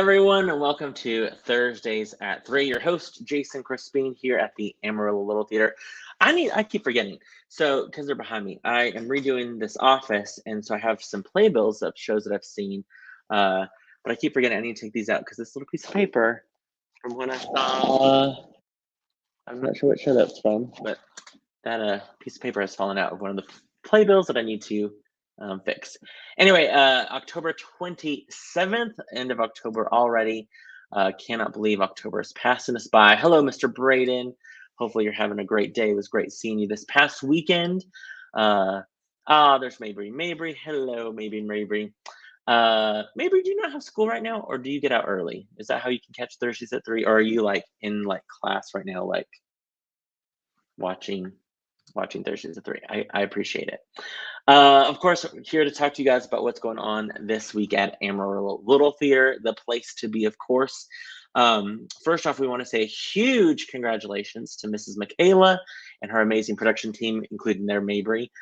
everyone, and welcome to Thursdays at 3. Your host, Jason Crespin, here at the Amarillo Little Theater. I keep forgetting. So, because they're behind me, I am redoing this office, and so I have some playbills of shows that I've seen. But I keep forgetting I need to take these out because this little piece of paper from when I saw, I'm not sure what show that's from, but that piece of paper has fallen out of one of the playbills that I need to fix. Anyway, October 27th, end of October already. Cannot believe October is passing us by. Hello, Mr. Braden. Hopefully you're having a great day. It was great seeing you this past weekend. There's Mabry. Mabry, hello, Mabry. Mabry, do you not have school right now, or do you get out early? Is that how you can catch Thursdays at 3, or are you like in like class right now, like watching Thursdays at 3? I appreciate it. Of course, here to talk to you guys about what's going on this week at Amarillo Little Theater, the place to be, of course. First off, we want to say huge congratulations to Mrs. Michaela and her amazing production team, including their Mabry.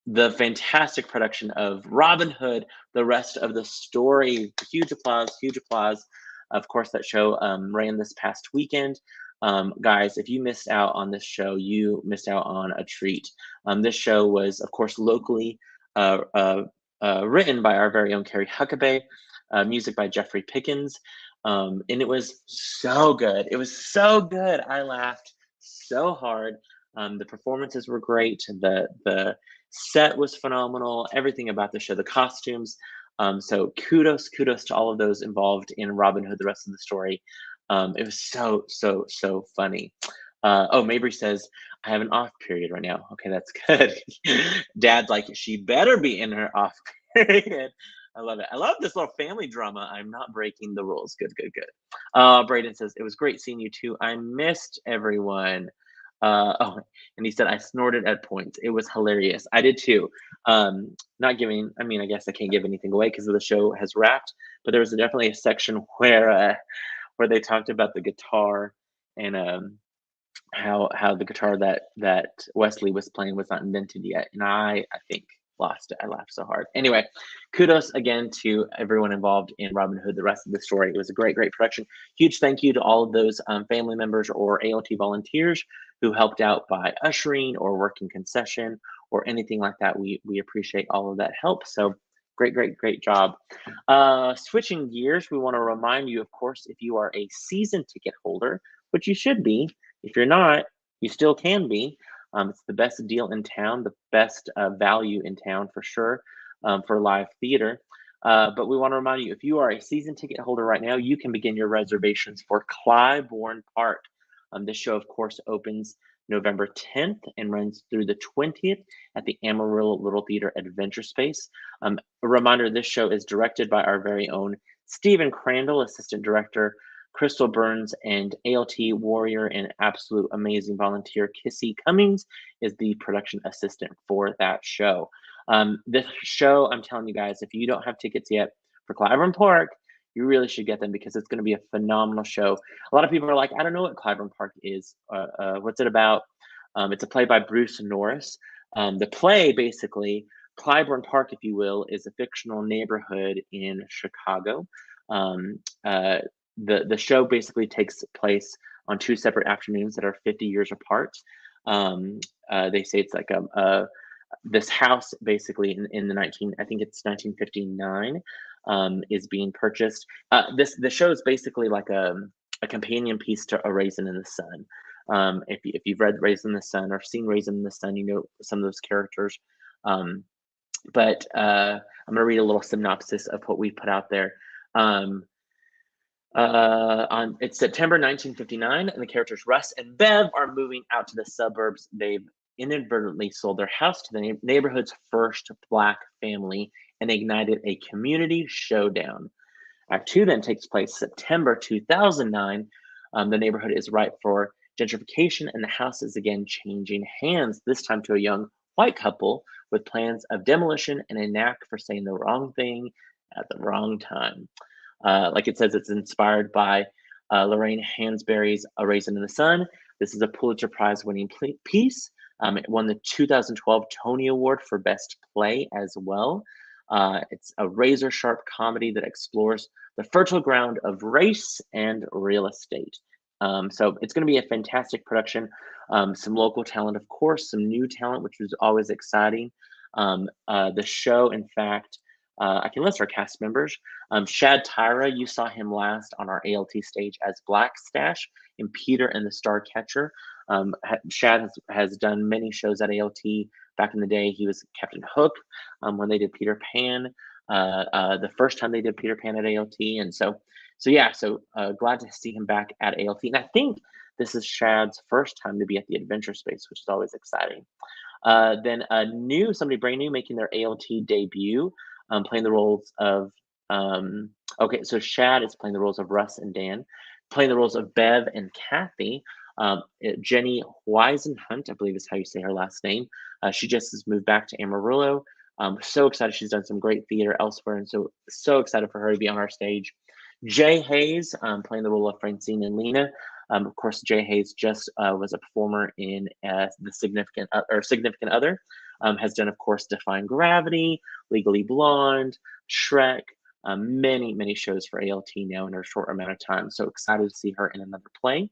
The fantastic production of Robin Hood, the rest of the story. Huge applause, huge applause. Of course, that show ran this past weekend. Guys, if you missed out on this show, you missed out on a treat. This show was, of course, locally written by our very own Carrie Huckabee, music by Jeffrey Pickens, and it was so good. It was so good. I laughed so hard. The performances were great. The set was phenomenal. Everything about the show, the costumes. So kudos to all of those involved in Robin Hood, the rest of the story. It was so funny. Mabry says, I have an off period right now. Okay, that's good. Dad's like, she better be in her off period. I love it. I love this little family drama. I'm not breaking the rules. Good. Braden says, it was great seeing you too. I missed everyone. And he said, I snorted at points. It was hilarious. I did too. Not giving, I guess I can't give anything away because the show has wrapped, but there was definitely a section where they talked about the guitar and how the guitar that Wesley was playing was not invented yet, and I think lost it. I laughed so hard. Anyway, kudos again to everyone involved in Robin Hood, the rest of the story. It was a great production. Huge thank you to all of those family members or ALT volunteers who helped out by ushering or working concession or anything like that. We appreciate all of that help. So great job. Switching gears, we want to remind you, of course, if you are a season ticket holder, which you should be, if you're not, you still can be. It's the best deal in town, the best value in town for sure for live theater. But we want to remind you, if you are a season ticket holder right now, you can begin your reservations for Clybourne Park. This show, of course, opens November 10th and runs through the 20th at the Amarillo Little Theater Adventure Space. A reminder, this show is directed by our very own Stephen Crandall, assistant director, Crystal Burns, and ALT warrior and absolute amazing volunteer Kissy Cummings is the production assistant for that show. This show, I'm telling you guys, if you don't have tickets yet for Clybourne Park, you really should get them because it's going to be a phenomenal show. A lot of people are like, I don't know what Clybourne Park is. What's it about? It's a play by Bruce Norris. The play, basically, Clybourne Park, if you will, is a fictional neighborhood in Chicago. The show basically takes place on 2 separate afternoons that are 50 years apart. They say it's like this house basically in the I think it's 1959. Is being purchased. The show is basically like a companion piece to A Raisin in the Sun. If you've read Raisin in the Sun or seen Raisin in the Sun, you know some of those characters. But I'm going to read a little synopsis of what we put out there. It's September 1959, and the characters Russ and Bev are moving out to the suburbs. They've inadvertently sold their house to the neighborhood's first Black family and ignited a community showdown. Act 2 then takes place September 2009. The neighborhood is ripe for gentrification, and the house is again changing hands, this time to a young white couple with plans of demolition and a knack for saying the wrong thing at the wrong time. Like it says, it's inspired by Lorraine Hansberry's A Raisin in the Sun. This is a Pulitzer Prize winning piece. It won the 2012 Tony Award for Best Play as well. It's a razor-sharp comedy that explores the fertile ground of race and real estate. So it's going to be a fantastic production. Some local talent, of course, some new talent, which was always exciting. The show, in fact, I can list our cast members. Shad Tyra, you saw him last on our ALT stage as Blackstash in Peter and the Star Catcher. Shad has done many shows at ALT. Back in the day, he was Captain Hook when they did Peter Pan. The first time they did Peter Pan at ALT, and so glad to see him back at ALT. And I think this is Shad's first time to be at the Adventure Space, which is always exciting. Then somebody brand new making their ALT debut, playing the roles of, so Shad is playing the roles of Russ and Dan, playing the roles of Bev and Kathy. Jenny Weisenhunt, I believe is how you say her last name. She just has moved back to Amarillo. So excited. She's done some great theater elsewhere, and so excited for her to be on our stage. Jay Hayes, playing the role of Francine and Lena. Of course, Jay Hayes just was a performer in The Significant Other. Has done, of course, Defying Gravity, Legally Blonde, Shrek, many shows for ALT now in a short amount of time. So excited to see her in another play.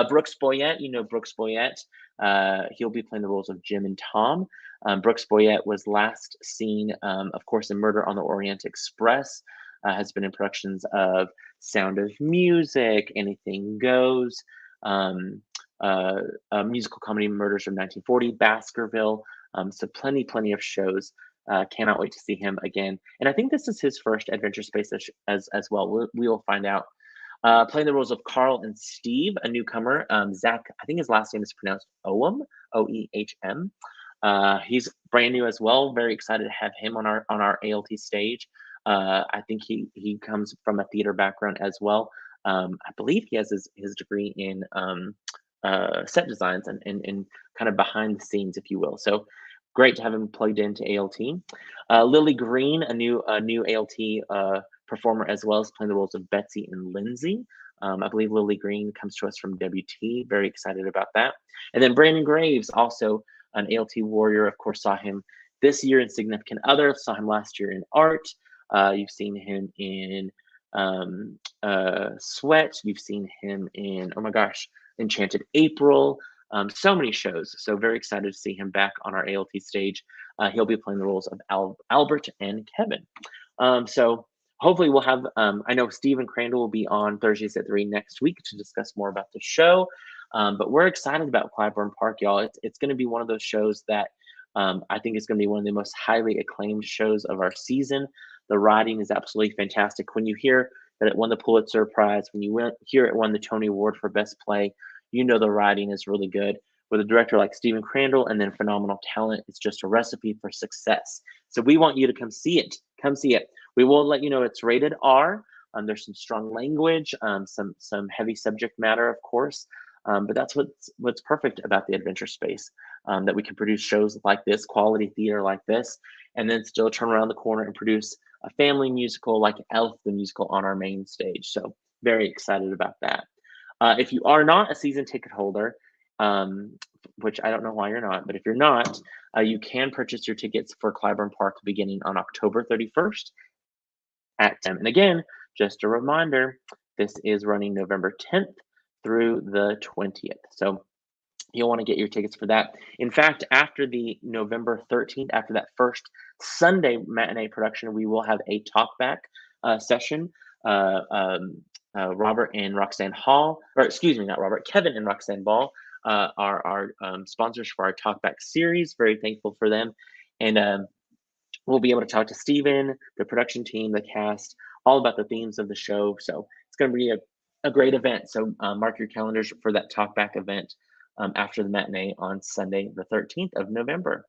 Brooks Boyette, Brooks Boyette. He'll be playing the roles of Jim and Tom. Brooks Boyette was last seen, of course, in Murder on the Orient Express. Has been in productions of Sound of Music, Anything Goes, musical comedy Murders from 1940, Baskerville. So plenty of shows. Cannot wait to see him again. And I think this is his first Adventure Space as well. We will find out. Playing the roles of Carl and Steve, a newcomer. Zach, I think his last name is pronounced Oem, O-E-H-M. He's brand new as well. Very excited to have him on our ALT stage. I think he comes from a theater background as well. I believe he has his degree in set designs and kind of behind the scenes, if you will. So great to have him plugged into ALT. Lily Green, a new ALT performer as well, as playing the roles of Betsy and Lindsay. I believe Lily Green comes to us from WT. Very excited about that. And then Brandon Graves, also an ALT warrior. Of course, saw him this year in Significant Other. Saw him last year in Art. You've seen him in Sweat. You've seen him in, oh my gosh, Enchanted April. So many shows. So very excited to see him back on our ALT stage. He'll be playing the roles of Albert and Kevin. So hopefully we'll have, I know Stephen Crandall will be on Thursdays at 3 next week to discuss more about the show. But we're excited about Clybourne Park, y'all. It's going to be one of those shows that I think is going to be one of the most highly acclaimed shows of our season. The writing is absolutely fantastic. When you hear that it won the Pulitzer Prize, when you hear it won the Tony Award for Best Play, you know the writing is really good. With a director like Stephen Crandall and then phenomenal talent, it's just a recipe for success. So we want you to come see it. Come see it. We will let you know it's rated R. There's some strong language, some heavy subject matter, of course. But that's what's perfect about the Adventure Space, that we can produce shows like this, quality theater like this, and then still turn around the corner and produce a family musical like Elf the Musical on our main stage. So very excited about that. If you are not a season ticket holder, which I don't know why you're not, but if you're not, you can purchase your tickets for Clybourne Park beginning on October 31st at 10. And again, just a reminder, this is running November 10th through the 20th. So you'll want to get your tickets for that. In fact, after the November 13th, after that first Sunday matinee production, we will have a talkback session. Robert and Roxanne Hall, or excuse me, not Robert, Kevin and Roxanne Ball are our sponsors for our talkback series. Very thankful for them. And we'll be able to talk to Steven, the production team, the cast, all about the themes of the show. So it's going to be a great event. So mark your calendars for that talkback event after the matinee on Sunday, the 13th of November.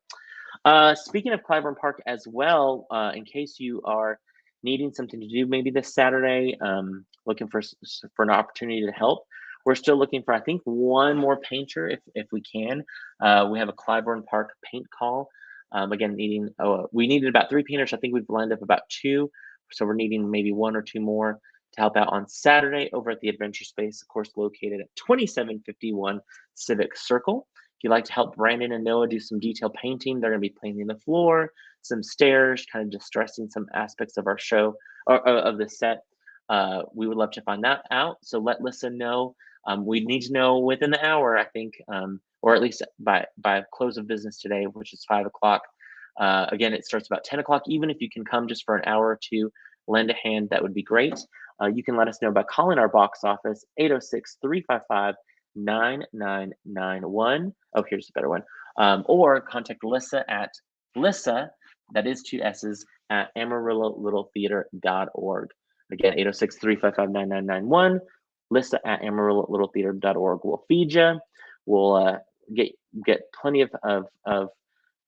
Speaking of Clybourne Park as well, in case you are needing something to do maybe this Saturday, looking for an opportunity to help, we're still looking for, I think, one more painter if we can. We have a Clybourne Park paint call. Again, we needed about 3 painters. I think we've lined up about 2. So we're needing maybe 1 or 2 more to help out on Saturday over at the Adventure Space, of course, located at 2751 Civic Circle. If you'd like to help Brandon and Noah do some detail painting, they're going to be painting the floor, some stairs, kind of distressing some aspects of our show or of the set. We would love to find that out. So let Lissa know. We need to know within the hour, I think, or at least by close of business today, which is 5 o'clock. Again, it starts about 10 o'clock. Even if you can come just for an hour or two, lend a hand, that would be great. You can let us know by calling our box office, 806-355-9991. Oh, here's a better one. Or contact Lissa at Lissa, that is 2 S's, at AmarilloLittleTheater.org. Again, 806-355-9991. Lissa at AmarilloLittleTheater.org. We'll feed you. We'll get plenty of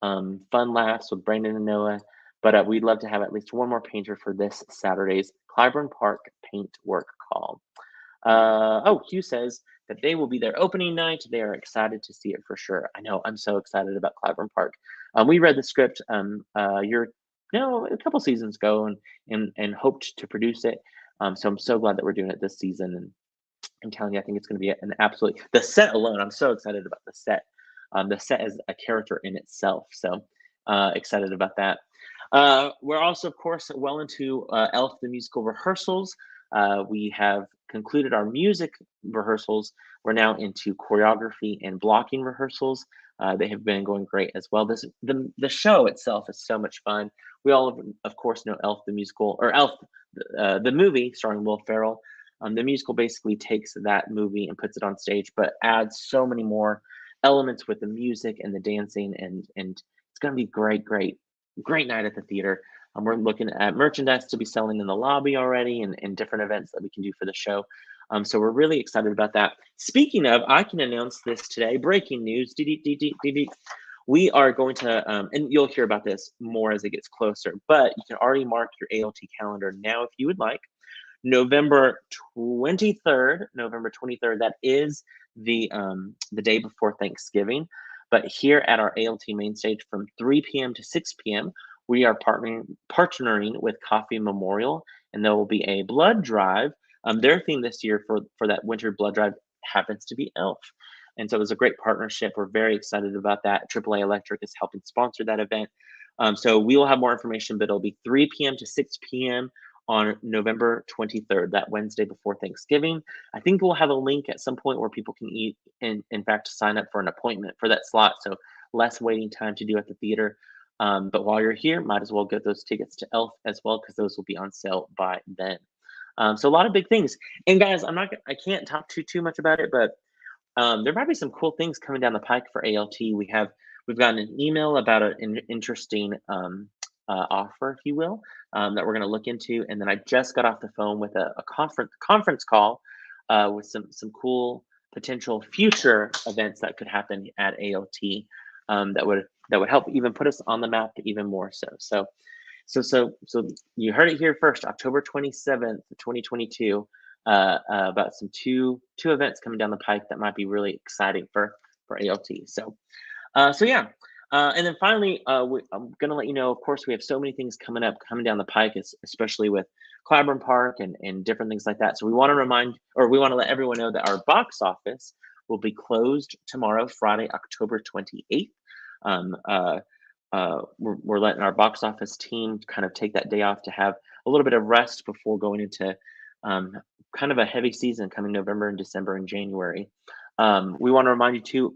fun laughs with Brandon and Noah. But we'd love to have at least one more painter for this Saturday's Clybourne Park Paint Work Call. Hugh says that they will be there opening night. They are excited to see it for sure. I know, I'm so excited about Clybourne Park. We read the script a couple seasons ago and hoped to produce it. So I'm so glad that we're doing it this season. And I'm telling you, I think it's going to be an absolute, the set alone, I'm so excited about the set. The set is a character in itself. So excited about that. We're also, of course, well into Elf the Musical rehearsals. We have concluded our music rehearsals. We're now into choreography and blocking rehearsals. They have been going great as well. The show itself is so much fun. We all, of course, know Elf the Musical, or Elf, the movie starring Will Ferrell. The musical basically takes that movie and puts it on stage, but adds so many more elements with the music and the dancing, and it's going to be great night at the theater. We're looking at merchandise to be selling in the lobby already, and different events that we can do for the show. So we're really excited about that. Speaking of, I can announce this today. Breaking news. We are going to, and you'll hear about this more as it gets closer, but you can already mark your ALT calendar now if you would like. November 23rd, that is the day before Thanksgiving. But here at our ALT main stage from 3 p.m. to 6 p.m., we are partnering with Coffee Memorial, and there will be a blood drive. Their theme this year for that winter blood drive happens to be Elf. And so it was a great partnership. We're very excited about that. AAA Electric is helping sponsor that event. So we will have more information, but it'll be 3 p.m. to 6 p.m. on November 23rd, that Wednesday before Thanksgiving. I think we'll have a link at some point where people can in fact, sign up for an appointment for that slot. So less waiting time to do at the theater. But while you're here, might as well get those tickets to Elf as well, because those will be on sale by then. So a lot of big things. And guys, I can't talk too much about it, but there might be some cool things coming down the pike for ALT. We've gotten an email about an interesting offer, if you will, that we're going to look into. And then I just got off the phone with a conference call with some cool potential future events that could happen at ALT that would help even put us on the map even more so. So you heard it here first, October 27th, 2022, about some two events coming down the pike that might be really exciting for ALT. So yeah. And then finally, I'm going to let you know, of course, we have so many things coming down the pike, especially with Clybourne Park and different things like that. So we want to let everyone know that our box office will be closed tomorrow, Friday, October 28th. We're letting our box office team kind of take that day off to have a little bit of rest before going into kind of a heavy season coming November and December and January. We want to remind you too,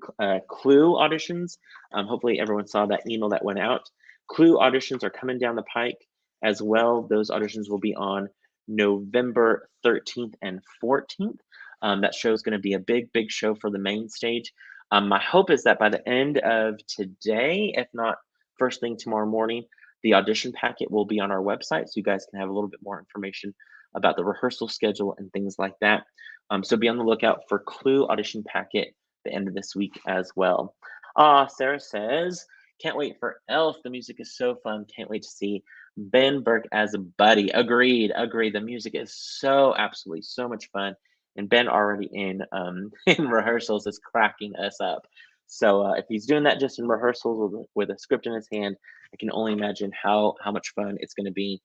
Clue auditions. Hopefully everyone saw that email that went out. Clue auditions are coming down the pike as well. Those auditions will be on November 13th and 14th. That show is going to be a big show for the main stage. My hope is that by the end of today, if not first thing tomorrow morning, the audition packet will be on our website, so you guys can have a little bit more information about the rehearsal schedule and things like that. So be on the lookout for Clue audition packet at the end of this week as well. Sarah says, can't wait for Elf. The music is so fun. Can't wait to see Ben Burke as a Buddy. Agreed. The music is absolutely so much fun. And Ben already in rehearsals is cracking us up. So if he's doing that just in rehearsals with a script in his hand, I can only imagine how much fun it's going to be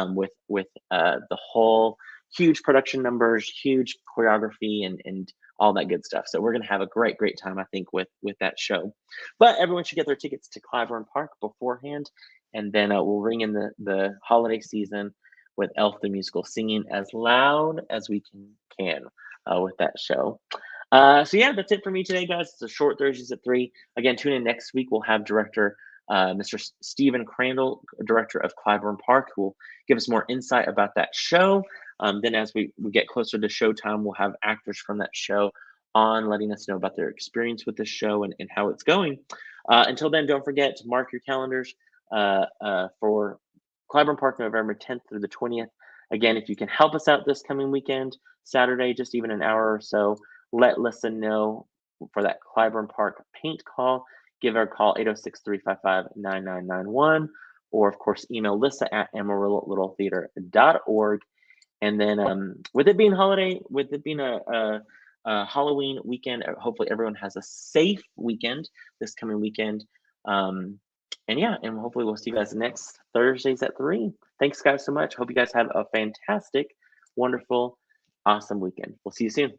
with the whole huge production numbers, huge choreography, and all that good stuff. So we're going to have a great time, I think, with that show. But everyone should get their tickets to Clybourne Park beforehand, and then we'll ring in the holiday season with Elf the Musical singing as loud as we can with that show. So yeah, that's it for me today, guys. It's a short Thursdays at 3. Again, tune in next week. We'll have director Mr. Stephen Crandall, director of Clybourne Park, who will give us more insight about that show. Then as we get closer to showtime, we'll have actors from that show on letting us know about their experience with the show and how it's going. Until then, don't forget to mark your calendars for Clybourne Park, November 10th through the 20th. Again, if you can help us out this coming weekend, Saturday, just even an hour or so, let Lissa know for that Clybourne Park paint call. Give her a call, 806-355-9991, or of course, email Lissa at amarillo.littletheater.org. And then with it being a Halloween weekend, hopefully everyone has a safe weekend this coming weekend. And yeah, and hopefully we'll see you guys next Thursdays at 3. Thanks, guys, so much. Hope you guys have a fantastic, wonderful, awesome weekend. We'll see you soon.